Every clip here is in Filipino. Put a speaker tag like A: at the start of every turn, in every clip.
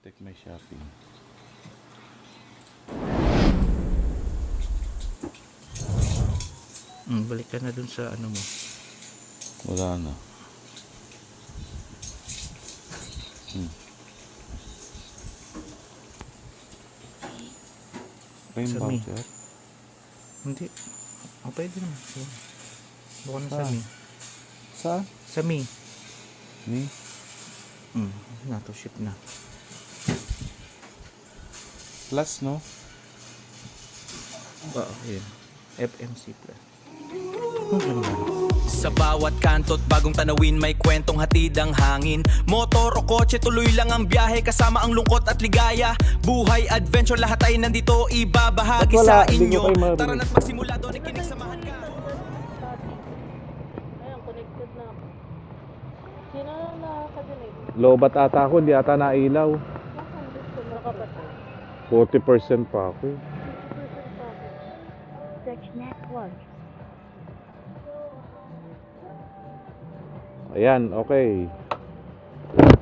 A: Take my shopping.
B: Balik ka na dun sa ano mo.
A: Wala na. Rain
B: Sa me.
A: voucher?
B: Hindi. Pwede naman. Bukan na sa
A: Saan?
B: me.
A: Saan?
B: Sa me.
A: Ni?
B: Na to ship na.
A: Plus, no?
B: Yun. FMC plus.
C: Sa bawat kanto't bagong tanawin may kwentong hatid ang hangin. Motor o kotse tuloy lang ang biyahe kasama ang lungkot at ligaya. Buhay, adventure, lahat ay nandito ibabahagi sa inyo. Tara na't magsimula doon ikinig samahan ka.
D: Ayan, connected na ako. Sino lang nakakadinig?
A: Lobat ata ako, hindi ata nailaw.
D: Nakapatay.
A: 40% pa ako.
E: Search network.
A: Ayan, okay.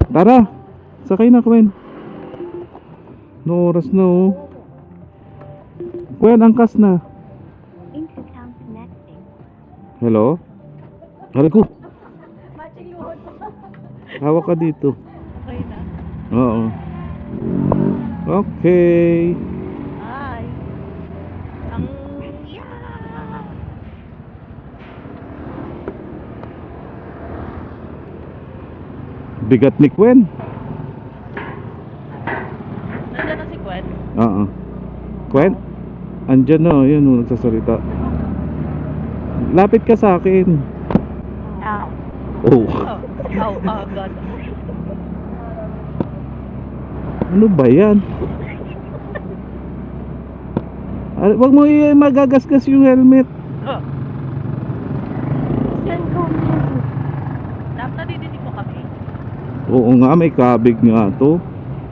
A: Tara! Sakay na, Gwen. No oras na, oh. Gwen, angkas na.
E: Intercom connecting.
A: Hello? Hari ko. Hawak ka dito.
D: Okay na?
A: Oo. Okay.
D: Hi! Ang...
A: Bigat ni Gwen.
D: Nandiyan na si Gwen?
A: Oo. Gwen? Andyan na, yun, oh, nagsasalita. Lapit ka sa akin.
D: Ow.
A: Oh.
D: Oh, God.
A: Ano ba yan? Wag mo magagasgas yung helmet.
D: Oh. Yan ko. Dapat nadidinig mo kami?
A: Oo nga, may kabig nga to.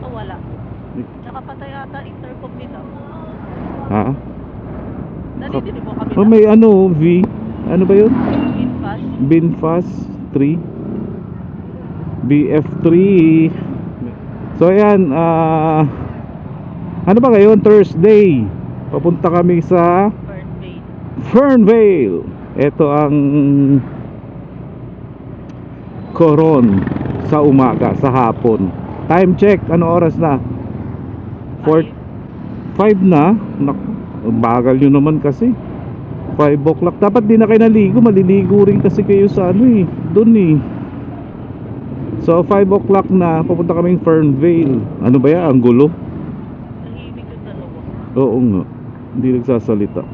D: O wala? Nakapatay ata intercom nila.
A: Ha?
D: Nadidinig mo kami
A: Oh, may ano, V. Ano ba yun?
D: Infast.
A: Binfast 3. BF3. So ayan, ano ba ngayon? Thursday. Papunta kami sa
D: Burn bait.
A: Fernvale. Ito ang Coron sa umaga, sa hapon. Time check, ano oras na? 5 na. Bagal nyo naman kasi 5 o'clock. Dapat di na kayo naligo. Maliligo rin kasi kayo sa ano eh, dun eh. So 5 o'clock na. Papunta kaming Fernvale. Ano ba yan? Ang gulo.
D: Nahimik yung dalawa.
A: Oo nga. Hindi nagsasalita.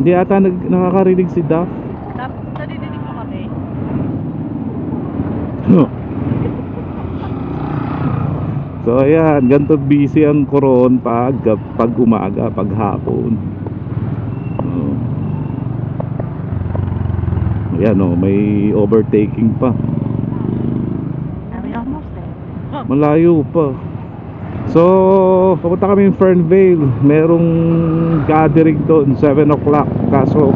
A: Hindi ata nakakarinig si Daph.
D: Dapat nadidinig mo kami?
A: So ayan, ganito busy ang Coron pag umaga, pag hapon. Ayan o, may overtaking pa.
E: Are we almost there?
A: Malayo pa. So, papunta kami in Fernvale. Merong gathering doon 7 o'clock. Kaso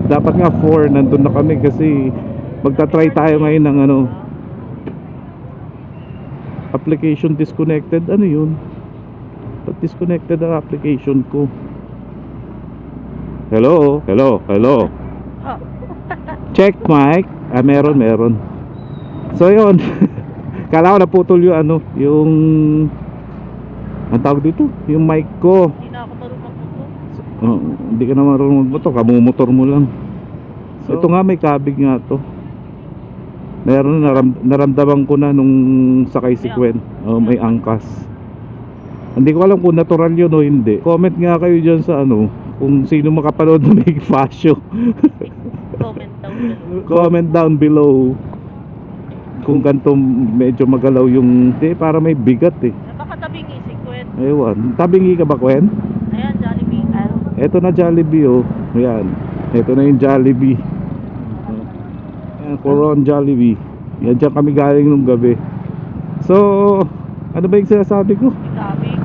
A: dapat nga 4 nandun na kami kasi magta-try tayo ngayon ng ano, application disconnected. Ano yun? Ba't disconnected ang application ko? Hello? Hello? Hello?
D: Oh.
A: Check mic. Meron. So yun. Kala ko naputol yung ano, yung ang tawag dito, yung mic ko.
D: Hindi na ako marunong magbuto.
A: Hindi ka na marunong magmotor, kamumotor mo lang. So, ito nga, may kabig nga to. Meron, naramdaman ko na nung sakay si Gwen. May angkas. Hindi ko alam kung natural yun o hindi. Comment nga kayo dyan sa ano, kung sino makapanood ng Big Fascio.
D: Comment down below.
A: Comment down below kung ganito medyo magalaw yung para may bigat eh.
D: Baka tabingi si Gwen.
A: Ewan, tabingi ka ba, Gwen?
D: Ayan, Jollibee.
A: Eto na Jollibee oh. Ayan. Eto na yung Jollibee. Ayan, Coron Jollibee. Yan dyan kami galing nung gabi. So, ano ba yung sinasabi ko?
D: Sabi.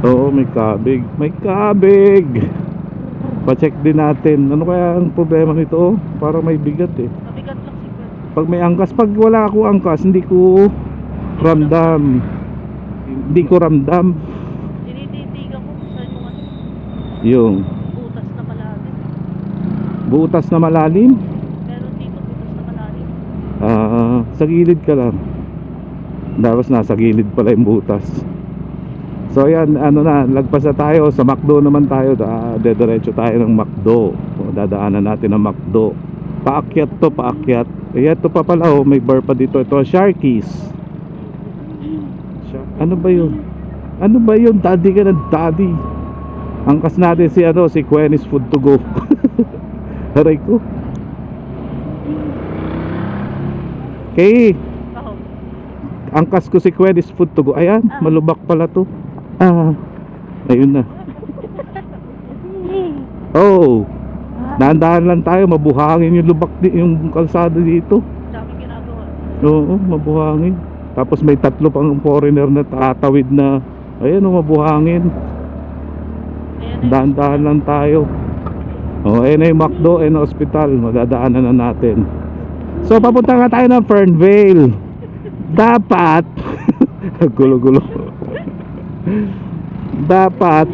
A: Oo, may kabig. May kabig. Pa-check din natin. Ano kaya ang problema nito? Parang may bigat eh.
D: Mabigat lang si Gwen.
A: Pag may angkas, pag wala ako angkas, hindi ko ramdam. Hindi ko ramdam
D: Tinititigan ko kung saan yung ano,
A: yung
D: butas na malalim.
A: butas na malalim.
D: Meron dito butas na malalim.
A: Sa gilid ka lang. Tapos nasa gilid pala yung butas. So yan, ano na, lagpas na tayo. Sa McDo naman tayo. Dediretso tayo ng McDo. Dadaanan natin ang McDo. Paakyat to, paakyat. Eh, ito pa pala, oh, may bar pa dito. Ito, Sharkies. Ano ba yun? Ano ba yun? Daddy ka ng daddy. Angkas natin si ano, si Quenis Food to Go. Haray ko. Okay.
D: Oh,
A: Angkas ko si Quenis Food to Go. Ayan, malubak pala to. Ayun na. Oh, dahan-dahan lang tayo. Mabuhangin yung lubak, yung kalsada dito.
D: dami ginagawa.
A: Oo, mabuhangin. Tapos may tatlo pang foreigner na tatawid na. Ayun, mabuhangin.
D: Ayan na
A: Dahan-dahan lang tayo. Oh, ayun na yung McDo and hospital. Madadaanan na natin. So, papunta nga tayo ng Fernvale. Dapat gulo-gulo. Dapat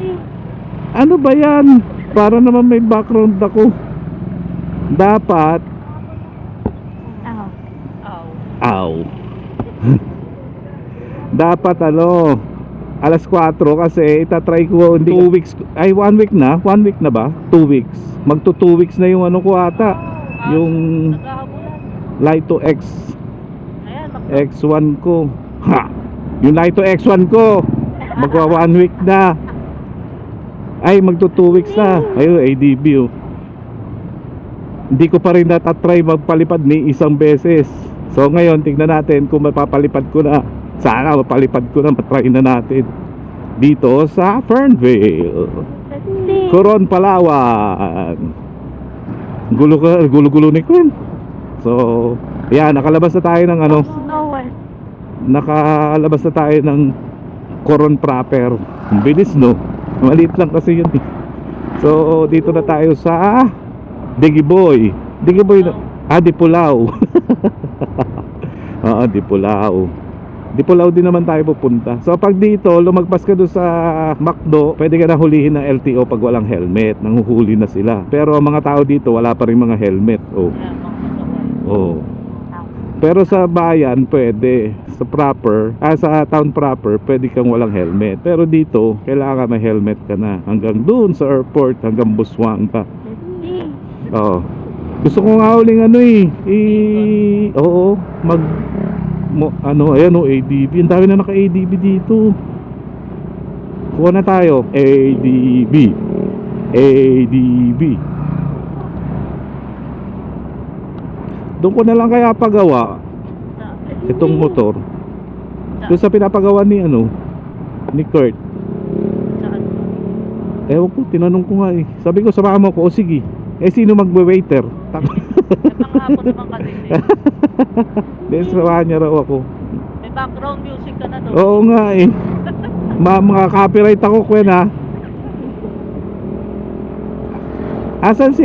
A: ano ba yan? Para naman may background ako. Dapat
E: Oh.
D: Ow.
A: Aw. Dapat ano, alas 4 kasi itatry ko hindi 2 weeks ay 1 week na 1 week na ba 2 weeks magto 2 weeks na yung ano ko ata yung
D: Naghahabulan.
A: Lito X
D: Ayan,
A: X1 ko ha yung Lito X1 ko magwa 1 week na ay magto 2 weeks na ayun ADB oh. Hindi ko pa rin natatry magpalipad ni isang beses. So ngayon tingnan natin kung mapapalipad ko na. Sana mapalipad ko na, matry na natin dito sa Fernvale, Coron, Palawan. Gulo-gulo ni Queen. So yan, nakalabas na tayo ng ano,
E: Nowhere.
A: nakalabas na tayo ng Coron proper. Ang bilis no, maliit lang kasi yun eh. So dito na tayo sa Digiboy. Digiboy na, Dipulao. Dipulao. Dipulao din naman tayo pupunta. So pag dito, lumagpas ka doon sa McDo, pwede ka na hulihin ng LTO pag walang helmet. Nanghuhuli na sila. Pero ang mga tao dito, wala pa rin mga helmet. Oh.
D: Ayan, mga kasaway.
A: Oh. Pero sa bayan, pwede. Sa proper, sa town proper, pwede kang walang helmet. Pero dito, kailangan may helmet ka na. Hanggang doon sa airport, hanggang Busuan ka. Oo. Gusto ko nga uling ano oo, ayan o, ADB. Ang dami na naka-ADB dito. Kuha na tayo. ADB. ADB. Doon ko na lang kaya pagawa itong motor. Doon sa pinapagawa ni ni Kurt.
D: Saan?
A: Ewan ko, tinanong ko nga eh. Sabi ko, samahan mo ko. O sige. Sino magwe-waiter?
D: Panghapon naman kasi.
A: Then samahan niya raw ako.
D: May background music ka na doon.
A: Oo nga eh. Mga copyright ako, Kwen ha. Asan si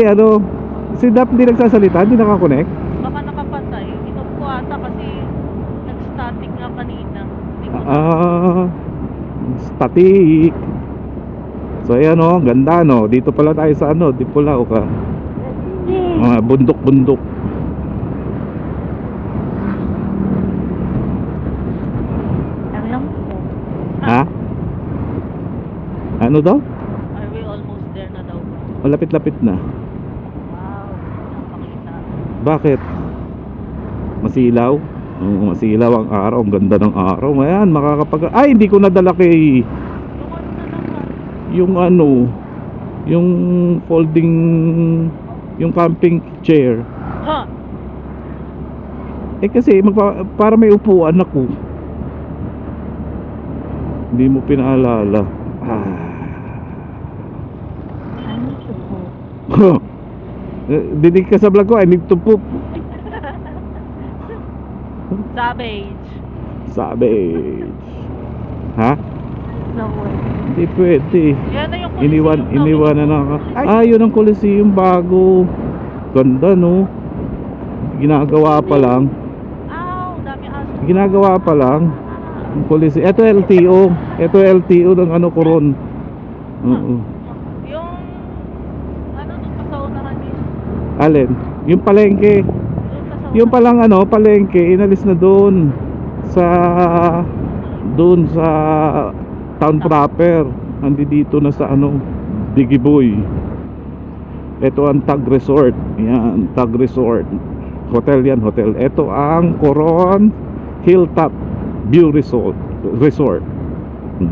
A: si Dap hindi nagsasalita? Hindi nakakonect?
D: Baka nakapantay. Inom ko ata kasi nag-static nga kanina. Hindi ko
A: Static. So ayan o, ganda no. Dito pala tayo sa Dipulao ka. Mga bundok-bundok. Ha? Ano daw?
D: Are we almost there na daw?
A: Malapit-lapit na.
D: Wow, napakita.
A: Bakit? Masilaw? Oo, masilaw ang araw. Ang ganda ng araw. Ayan, ay, hindi ko nadala kay
D: Yung ano naman?
A: yung folding, yung camping chair.
D: Ha?
A: Eh kasi para may upuan ako. Hindi mo pinaalala. Dinig ka sa vlog ko, I need to poop.
D: Savage.
A: Savage. Ha?
E: Nowhere.
A: Hindi pwede.
D: Yan na yung Coliseum
A: Iniwan na naka. Yun ang Coliseum bago. Ganda no. Ginagawa pa lang.
D: Ow, dami aso.
A: Ginagawa pa lang. Police. Ito LTO. Ito LTO ng ano Coron. Oo.
D: Yung, ano doon pa sa unahan yun?
A: Alin? Yung palengke.
D: Doon pa sa
A: Yung palang ano, palengke, inalis na doon sa town proper. Andi dito na sa ano, Digiboy. Ito ang Tag Resort. Yan, Tag Resort. Hotel yan, hotel. Ito ang Coron Hilltop View Resort.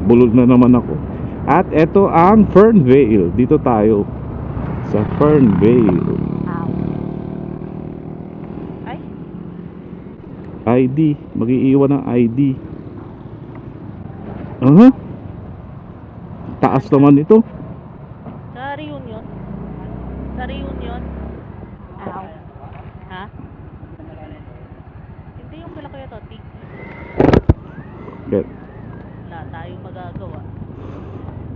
A: Bulog na naman ako. At ito ang Fernvale. Dito tayo sa Fernvale.
D: Ay,
A: ID, mag-iiwan ng ID. Aha. Taas naman ito.
D: sa reunion. Sa reunion.
E: Ow.
D: Ha? Hindi yung kila Kuya Toti.
A: Okay.
D: Wala tayong magagawa.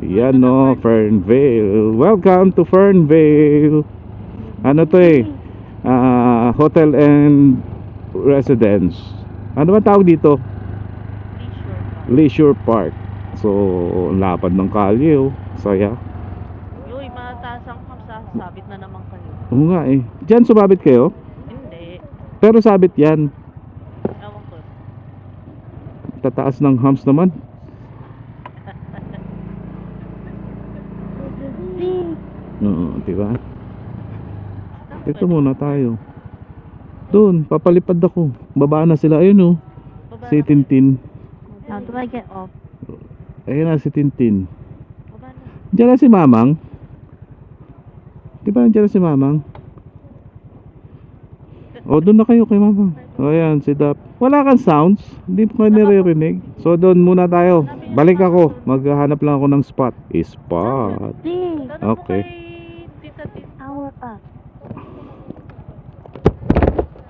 A: Yan no, Fernvale. Welcome to Fernvale. Ano to eh? Hotel and residence. Ano ba tawag dito?
D: Leisure
A: Leisure Park.
D: Park.
A: So, lapad ng kalye oh. Saya.
D: Yoy, mataas ang sabit na naman kayo.
A: Oo nga eh. Diyan sumabit kayo?
D: Hindi.
A: Pero sabit yan.
D: Ewan ko.
A: Tataas ng hams naman. Oo, diba? Ito muna tayo. Doon, papalipad ako. Baba na sila. Ayun oh.
D: Baba
A: Si
D: na.
A: Tintin.
E: How do I get off?
A: Ayun na si Tintin.
D: Baba na.
A: Diyan na si Mamang. Di ba nandiyan na si Mamang? O doon na kayo kay Mamang. O ayan si Dap. Wala kang sounds. Hindi mo kayo naririnig. So doon muna tayo. Balik ako. Maghahanap lang ako ng spot. Spot.
E: Big.
D: Tanong mo
A: Okay.
D: kay Tita Tita.
E: Hour up.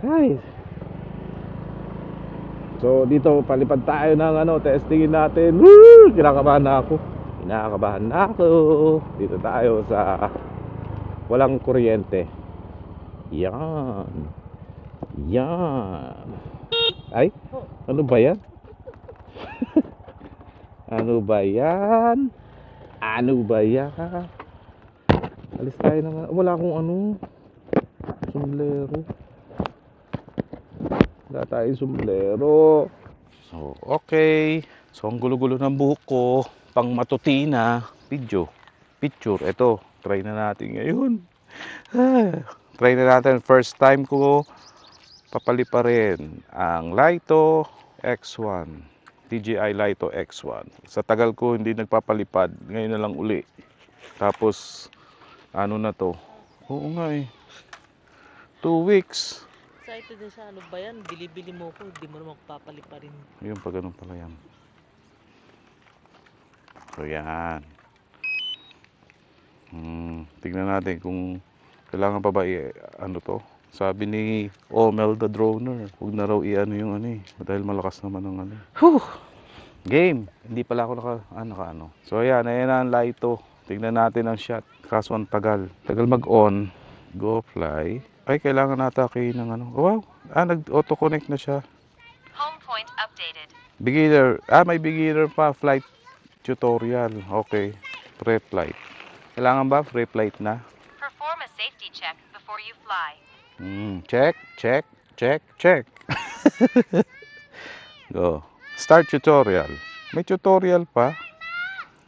A: Guys. So dito palipad tayo ng ano, testingin natin. Woo! Kinakabahan na ako. Kinakabahan na ako. Dito tayo sa walang kuryente. Yan. Yan. Ay, ano ba yan? Ano ba yan? Ano ba yan? Alis tayo ng wala akong ano. Sombrero. Wala tayong sombrero. So, okay. So, ang gulo-gulo ng buhok ko. Pang matutina. Picture. Ito. Try na natin ngayon. Try na natin. First time ko papaliparin ang Lito X1. DJI Lito X1. Sa tagal ko hindi nagpapalipad. Ngayon na lang uli. Tapos, ano na to? Oo nga eh. 2 weeks.
D: Excited din sa ano ba yan? Bili-bili mo ko. Hindi mo naman papali pa rin.
A: Yun pa ganun pala yan. So yan. Tignan natin kung kailangan pa ba ano to. Sabi ni Omel the Droner, huwag na raw i-ano yung ano eh. Dahil malakas naman ang ano. Game! Hindi pala ako naka ano. So yan, ayan na ang Lito. Tignan natin ang shot. Kaso ang tagal. Tagal mag-on. Go fly. Ay, kailangan natake ng ano. Oh, wow! Nag-auto-connect na siya.
F: Home point updated.
A: Beginner. May beginner pa. Flight tutorial. Okay. Pre-flight. Kailangan ba? Pre-flight na?
F: Perform a safety check before you fly.
A: Check. Go. Start tutorial. May tutorial pa.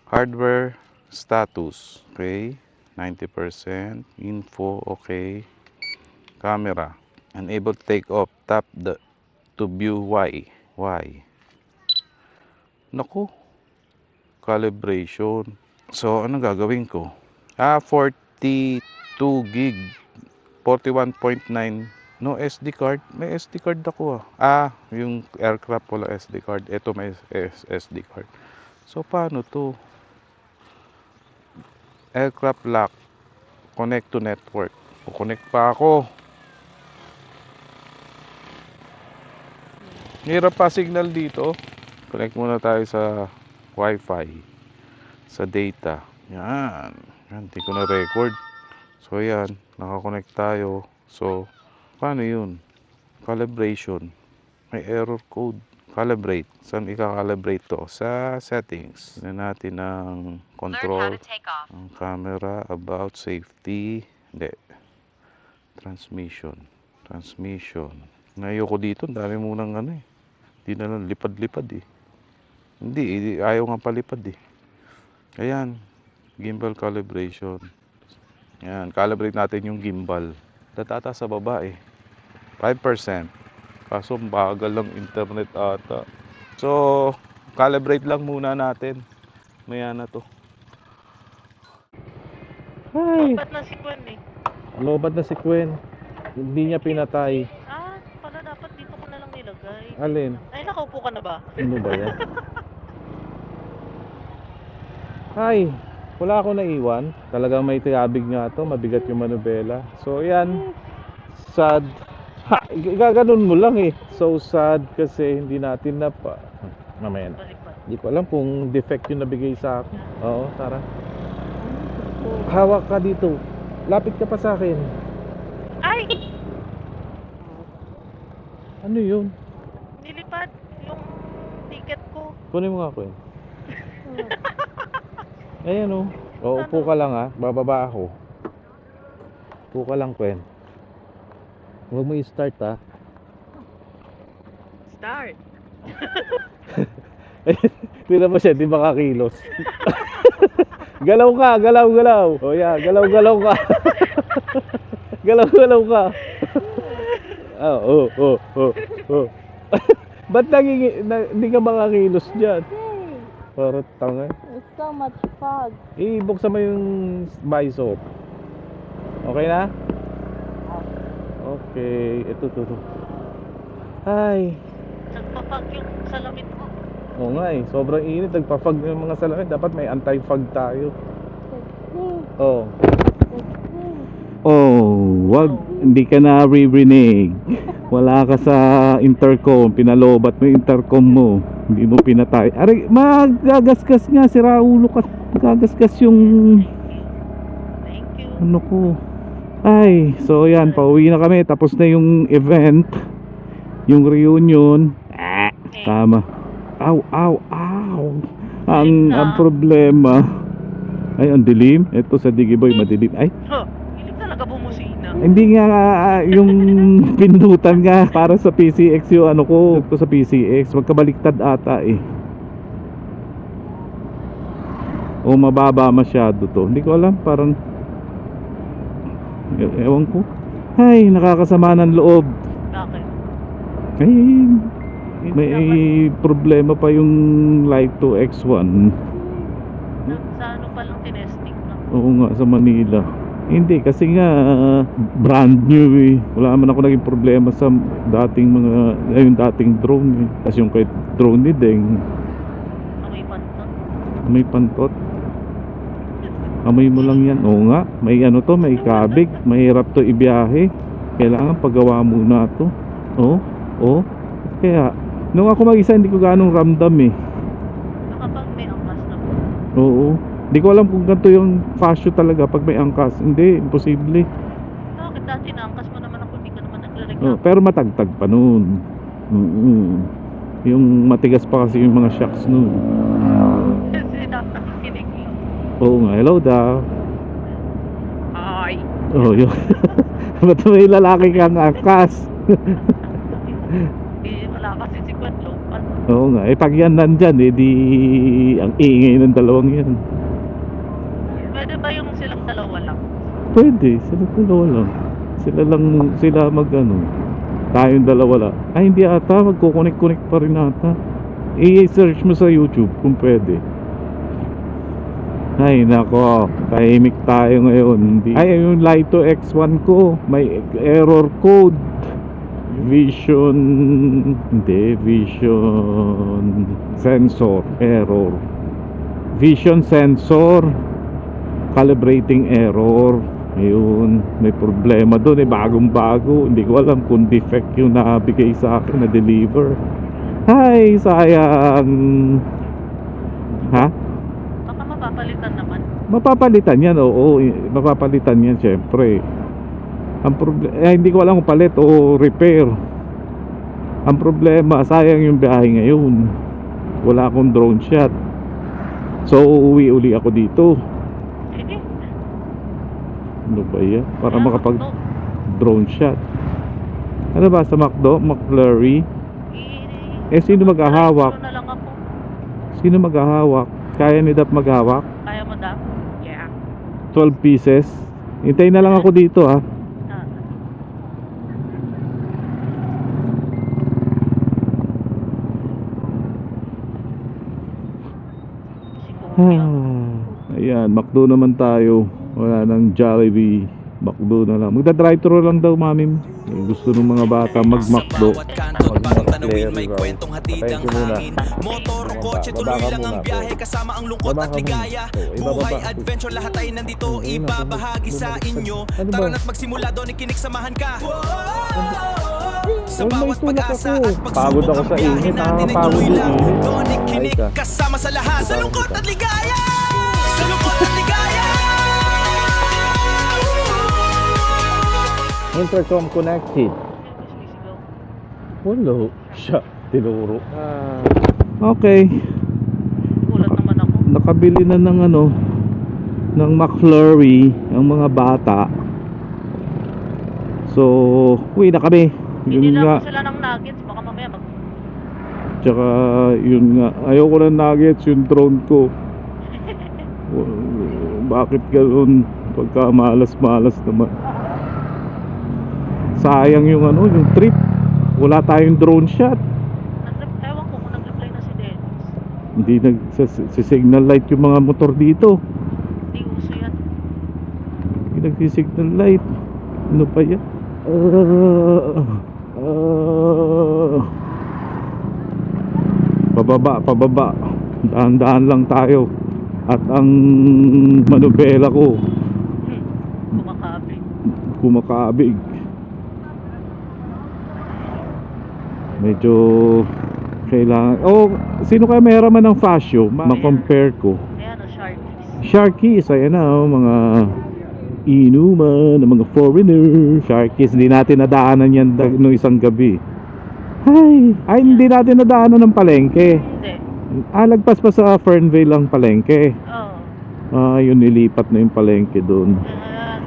A: Hardware status. Okay. 90%. Info. Okay. Camera. Unable to take off. Tap to view Y. Naku. Calibration. So, ano gagawin ko? 42 gig. 41.9. No SD card. May SD card ako yung aircraft wala SD card. Ito may SD card. So, paano to? Aircraft lock. Connect to network. Connect pa ako. Hirap pa signal dito. Connect muna tayo sa Wi-Fi. Sa data. Yan. Hindi ko na record. So, yan. Nakakonect tayo. So, paano yun? Calibration. May error code. Calibrate. Saan ika-calibrate to? Sa settings. Tignan natin ang
F: Learn how
A: control.
F: to take off.
A: Ang camera, about, safety. Hindi. Transmission. Ayoko dito. Ang dami munang ano eh. Hindi na lang lipad-lipad eh. Hindi, ayaw nga palipad eh. Ayan. Gimbal calibration. Ayan. Calibrate natin yung gimbal. Tatata sa baba eh. 5%. Kaso bagal lang internet ata. So, calibrate lang muna natin. Maya na to. Ay!
D: Ba't na si Gwen eh?
A: Lobad na si Gwen. Hindi niya pinatay.
D: Ah, pala dapat dito ko na lang nilagay.
A: Alin?
D: Ay, nakaupo ka na ba?
A: Ano ba yan? Ay! Wala ako naiwan. Talagang may tiabig nga to. Mabigat yung manubela. So, yan. Sad. Ha! Gaganon mo lang eh. So sad kasi hindi natin na pa. Mamaya na.
D: Baliktad.
A: Hindi ko alam kung defect yung nabigay sa akin. Oo, tara. Hawak ka dito. Lapit ka pa sa akin.
D: Ay!
A: Ano yun?
D: Nilipad yung ticket ko.
A: Kunin mo nga ako eh. Ayan o. O, upo ka lang ha. Bababa ako. Upo ka lang, Gwen. Huwag mo i-start ha.
D: Start.
A: Tira mo siya, di makakilos. Galaw ka, galaw. O yeah, galaw ka. Galaw ka. Oh. Ba't hindi ka makakilos dyan? Parang tanga.
E: There's so much fog.
A: Ibuksan mo yung visor. Okay na? Okay, ito. Ay,
D: Nagpapag yung salamin ko.
A: oo nga eh, sobrang init. Nagpa-fog yung mga salamin. Dapat may anti-fog tayo. Oh. Wag, hindi ka na ririnig. Wala ka sa intercom, pinalobat mo yung intercom mo. Hindi mo pinatay. Aray, magagasgas nga, sira ulo ka. Magagasgas yung
D: Thank you.
A: ano ko. Ay, so yan, pauwi na kami. Tapos na yung event, yung reunion. Tama. Aw. Ang problema. Ay, ang dilim. Ito sa Digiboy, madilim. Ay,
D: Huh, hindi talaga bumusina.
A: hindi nga yung pindutan nga para sa PCX yung ano ko sa PCX. Magkabaliktad ata eh. O mababa masyado to. Hindi ko alam, parang ewan ko. Ay, nakakasama ng loob.
D: Bakit?
A: Ay, may problema pa yung Light 2 X1.
D: Sa ano palang tinesting na?
A: Oo nga, sa Manila. Hindi, kasi nga brand new eh. Wala man ako naging problema sa dating yung dating drone eh. Kasi yung kay drone ni Deng,
D: Amoy pantot.
A: may pantot. Amoy mo lang yan. Oo nga, may ano to, may kabig. Mahirap to ibiyahe. Kailangan paggawa muna to. Oo. Kaya, nung ako mag-isa, hindi ko ganong ramdam eh.
D: Kapag may angkas na po.
A: Oo. Hindi ko alam kung ganito yung fascio talaga pag may angkas. Hindi, imposible.
D: Bakit dati naangkas mo naman ako, hindi ka naman
A: Oh,
D: naglareklamo.
A: pero matagtag pa noon. Yung matigas pa kasi yung mga shocks noon.
D: Kasi nakikinig lang.
A: Oo nga, hello daw.
D: Ay!
A: Oh, yun. Ba't may lalaki kang angkas?
D: Wala kasi si Gwen local.
A: Oo nga, pag yan nandyan, di ang ingay ng dalawang yan.
D: Pwede ba yung silang dalawa lang?
A: Pwede, sila dalawa lang. Sila tayong dalawa lang. Ay, hindi ata, magkukunik-kunik pa rin ata. I-search mo sa YouTube kung pwede. Ay, nako, tahimik tayo ngayon. Ay, yung Lito X1 ko, may error code. Vision sensor error. Vision sensor calibrating error. Ayun, may problema doon eh, bagong-bago. Hindi ko alam kung defect yung nabigay sa akin na deliver. Ay, sayang. Ha?
D: Baka mapapalitan naman.
A: Mapapalitan yan, oo. Mapapalitan yan, syempre. Ang problema, hindi ko alam kung palit o repair. Ang problema, sayang yung biyahe ngayon. Wala akong drone shot. So uuwi uli ako dito. Ano ba yan? Para makapag drone shot. Ano ba sa McDo? McFlurry? Sino maghahawak?
D: Na lang ako.
A: Sino maghahawak? Kaya ni Dap maghawak?
D: Kaya mo daw? Yeah.
A: 12 pieces. Hintayin na lang ako dito ha.
D: Ah. Si Kuya.
A: Ayan, McDo naman tayo. Wala nang Jollibee. McDo na lang. Magda-drive-thru lang daw, mamim. Gusto ng mga bata mag-McDo.
C: Sa bawat kanto, bagong tanawin, may kwentong hatid ang hangin. Motor o kotse, tuloy lang ang biyahe, kasama ang lungkot at ligaya. Buhay, adventure, lahat ay nandito, ibabahagi sa inyo. Tara na't magsimula, doon ikinig, samahan ka. Sa bawat pag-asa at
A: Pagod ako
C: pagsubok ang
A: sa
C: biyahe
A: init,
C: natin ay
A: nakakapagod
C: tuloy
A: yung
C: lang.
A: init.
C: Doon ikinig,
A: Ay, ka.
C: kasama sa lahat. Sa lungkot at ligaya! Sa lungkot at ligaya!
A: Intercom connected. Wala. Siya. Tinuro. Okay.
D: Gulat naman ako.
A: Nakabili na ng ano, ng McFlurry ang mga bata. So, uwi na kami.
D: Hindi
A: Yun
D: lang
A: nga.
D: sila ng nuggets. Baka mamaya mag...
A: Tsaka, yun nga. Ayoko ng nuggets, yung drone ko. Bakit ganoon? Pagka malas-malas naman. Sayang yung ano, yung trip. Wala tayong drone shot.
D: Ewan ko kung nag-reply na si Dennis.
A: Hindi signal light yung mga motor dito.
D: Hindi uso yan.
A: Hindi nagsi-signal light. Ano pa yan? Pababa. Daan-daan lang tayo. At ang manubela ko
D: Kumakabi.
A: kumakaabig. Medyo kailangan. Oh, sino kaya may haraman ng fascio? Ma-compare ko.
D: Ayan o, Sharkies.
A: Sharkies, ayan na oh, mga inuman ng mga foreigner. Sharkies, hindi natin nadaanan yan nung isang gabi. Ay, hindi natin nadaanan ng palengke.
D: Hindi.
A: Lagpas pa sa Fernvale lang palengke.
D: Oo.
A: Yun, nilipat na yung palengke doon.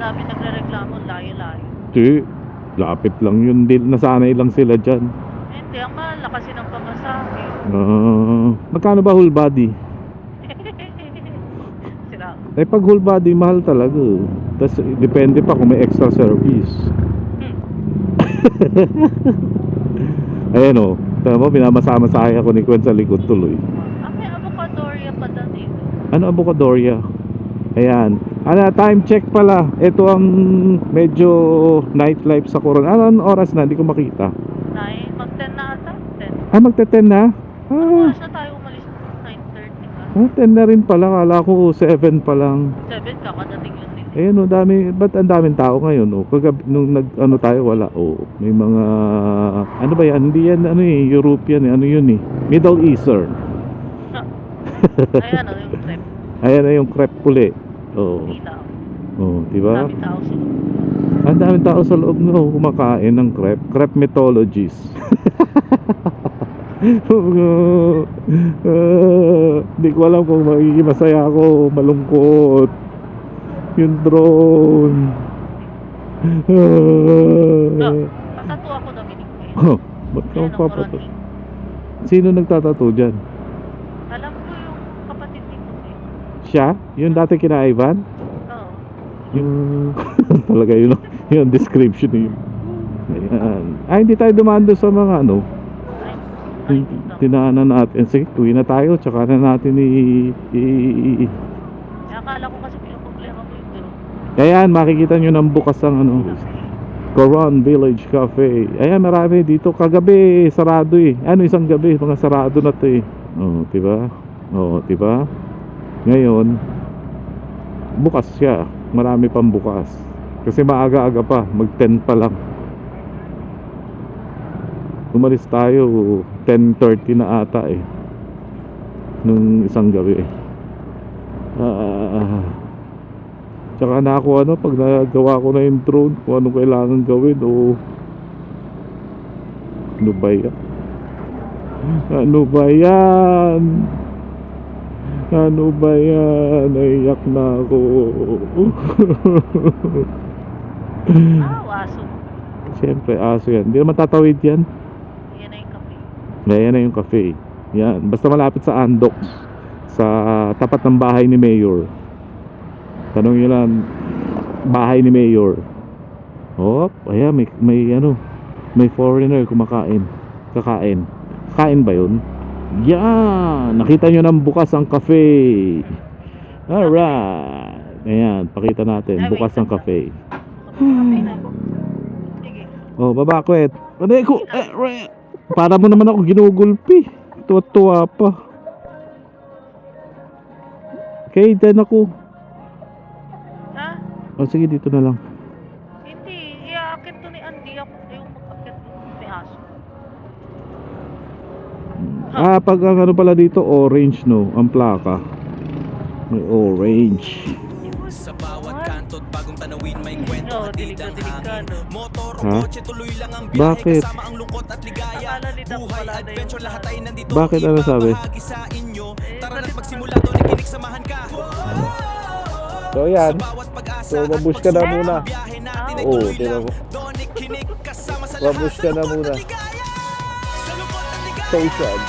D: Dami nagre-reklamo, layo-layo.
A: Di, lapit lang yun. Nasanay lang sila dyan.
D: Hindi, ang mahal na kasi ng pamasahe.
A: Magkano ba whole body?
D: Sira.
A: Pag whole body, mahal talaga. Tapos, depende pa kung may extra service. Ayan o. Tama mo, pinamasama-sahay ako ni Gwen sa likod tuloy.
D: May avocadoria pa dito.
A: Ano avocadoria? Ayan. Time check pala. Ito ang medyo nightlife sa Coron. Anong oras na? Hindi ko makita.
D: Mag-10 na ata. 10.
A: Magte-10 na?
D: Oras na tayo umalis. 9:30 ka.
A: 10 na rin pala. Kala ko 7 pa lang.
D: 7 ka, kadating yun din.
A: Ayan o, dami. Ba't ang daming tao ngayon? Kagabi, nung nag-ano tayo, wala. May mga, ano ba yan? Hindi yan, European. Ano yun Middle Eastern.
D: Ayan o, yung trip.
A: Ayan na yung crepe puli.
D: Kita.
A: Diba?
D: Dami tao sila.
A: Ang daming tao sa loob kumakain ng crepe. Crepe mythologies. Hindi ko alam kung magiging masaya ako, malungkot. Yung drone.
D: Patato ako na binigay.
A: Ba't ka
D: Ayan ang
A: magpapato?
D: Coron.
A: Sino nagtatato dyan?
D: Alam ko yung kapatid ni Kuya.
A: Siya? Yung dati kina Ivan?
D: Oo.
A: Yung talaga yun yung description yun. Ayan. Hindi tayo dumaan doon sa mga
D: Ay,
A: tinaanan natin. Sige, tuwi na tayo. Tsaka na natin
D: akala ko kasi pinaproblema mo yung gano'n.
A: Ayan, makikita nyo ng bukas ang Coron Village Cafe. Ayan, marami dito. Kagabi, sarado isang gabi, mga sarado na to diba? Diba? Ngayon, bukas siya. Marami pang bukas. Kasi maaga-aga pa, mag-10 pa lang. Umalis tayo 10:30 na ata nung isang gabi. Tsaka na ako pag nagawa ko na yung drone, kung anong kailangan gawin ano ba yan? Ano ba yan? Ano ba yan? Naiyak na ako.
D: Aso.
A: Siyempre, aso yan. Hindi naman tatawid yan.
D: Yan na yung kape.
A: Yan na yung cafe. Yan. Basta malapit sa Andox. Sa tapat ng bahay ni Mayor. Tanong nyo lang, bahay ni Mayor. Oh, ayan, may foreigner kumakain. Kakain. Kain ba yun? Yan! Nakita nyo nang bukas ang cafe. Alright. Ayan, pakita natin. Bukas ang cafe.
D: Kape na. Sige.
A: Oh, babakwet. Pwede ko. Para mo naman ako ginugulpi. Tuwa-tuwa pa. Okay, dyan ako.
D: Ha?
A: Oh, sige, dito na lang.
D: Hindi. Iaakit to ni Andy. Ako yung mag-akit ni Aso.
A: Pag ang ano pala dito, orange, no? Ang plaka. May orange.
C: Sa bawat kanto't bagong tanawin may kwento
D: No,
C: hatid ang hangin.
D: delikado.
C: Motor o
A: Ha?
C: kotse tuloy lang ang biyahe
A: Bakit?
C: kasama ang lungkot at ligaya.
D: Akala nila
C: Buhay,
D: pala na
C: adventure,
D: yung
C: lahat ay nandito.
A: Bakit? Ano sabi?
C: Ibabahagi sa inyo. Tara na't
D: sabi
C: magsimula to, nakinig samahan ka.
A: So, yan.
C: Sa bawat pag-asa
A: So,
C: at
A: mabush ka na
C: pagsubok,
A: muna.
C: ang biyahe natin ay
A: Oo,
C: tuloy
A: tira
C: lang.
A: mo.
C: Doon ikinig kasama sa
A: Mabush
C: lahat
A: ka
C: sa
A: na
C: lungkot
A: muna.
C: at ligaya. Sa lungkot at ligaya.
A: So sad.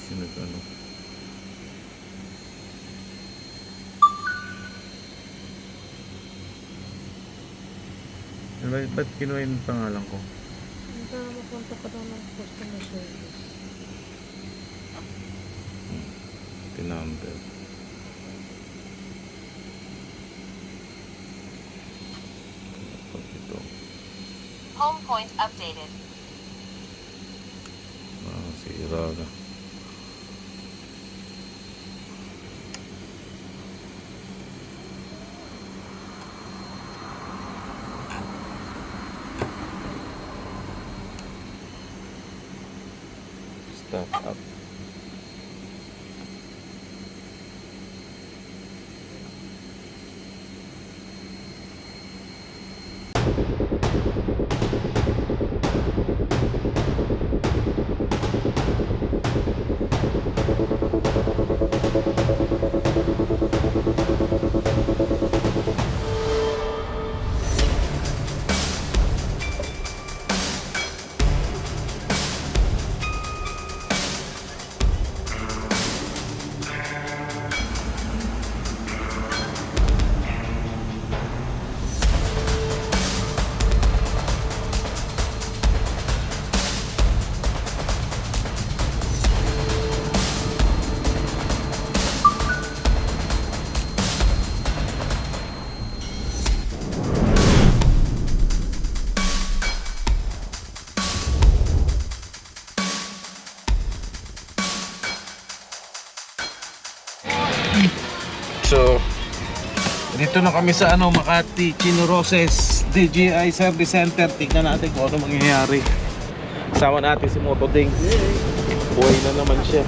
A: Sunod ano. Ba't kinuha yung pangalan ko?
D: Para mapunta ka daw ng customer service.
A: Tinumber. Ito.
F: Home point updated.
A: Sira na. Start up. So, dito na kami sa Makati, Chino Roses, DJI Service Center. Tignan natin kung ano mangyayari. Kasama natin si Motoding. Buhay na naman siya.